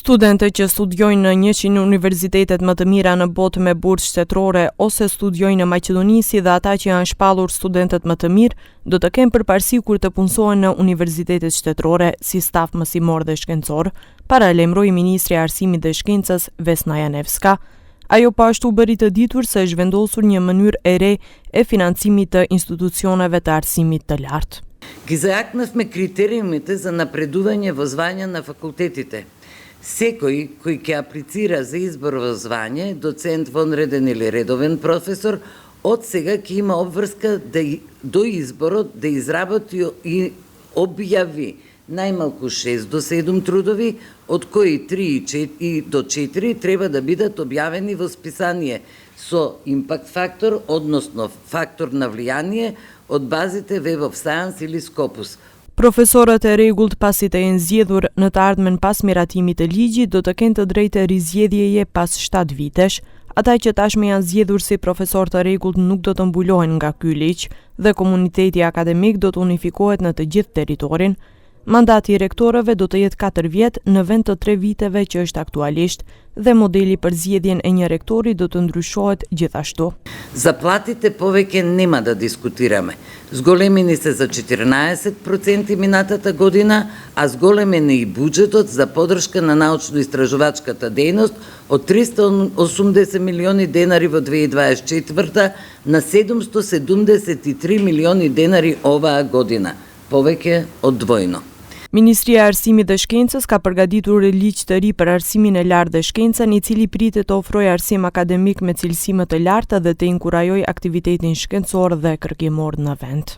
Studentët që studiojnë në 100 universitetet më të mira në botë me burse shtetërore ose studiojnë në Maqedoni, si dhe ata që janë shpallur studentët më të mirë, do të kenë përparësi kur të punësohen në universitetet shtetërore si staf mësimor dhe shkencor, paralajmëroi ministri i Arsimit dhe Shkencës Vesna Janevska. Ajo po ashtu bëri të ditur se është vendosur një mënyrë e re e financimit të institucioneve të arsimit të lartë. Ги зајакнавме критериумите за напредување во звања на факултетите. Секој кој ќе аплицира за избор во звање, доцент, вонреден или редовен професор, од сега ќе има обврска до изборот да изработи и објави најмалку 6 до 7 трудови, од кои 3 до 4 треба да бидат објавени во списание со импакт фактор, односно фактор на влијание од базите Web of Science или Scopus. Profesorët e rregullt pasi të jenë zgjedhur në të ardhmen pas miratimit të ligjit do të kenë të drejtë rizgjedhjeje pas 7 vitesh. Ata që tashmë janë zgjedhur si profesor të rregullt nuk do të mbulohen nga ky ligj dhe komuniteti akademik do të unifikohet në të gjithë territorin. Mandati i rektorëve do të jetë 4 vjet në vend të 3 viteve që është aktualisht dhe modeli për zgjedhjen e një rektori do të ndryshohet gjithashtu. Заплатите повеќе нема да дискутираме. Зголемени се за 14% минатата година, а зголемен е и буџетот за поддршка на научно-истражувачката дејност од 380 милиони денари во 2024 на 773 милиони денари оваа година, повеќе од двојно. Ministria e Arsimit dhe Shkencës ka përgatitur ligj të ri për arsimin e lartë dhe shkencën, i cili pritet të ofrojë arsim akademik me cilësi më të larta dhe të inkurajojë aktivitetin shkencor dhe kërkimor në vend.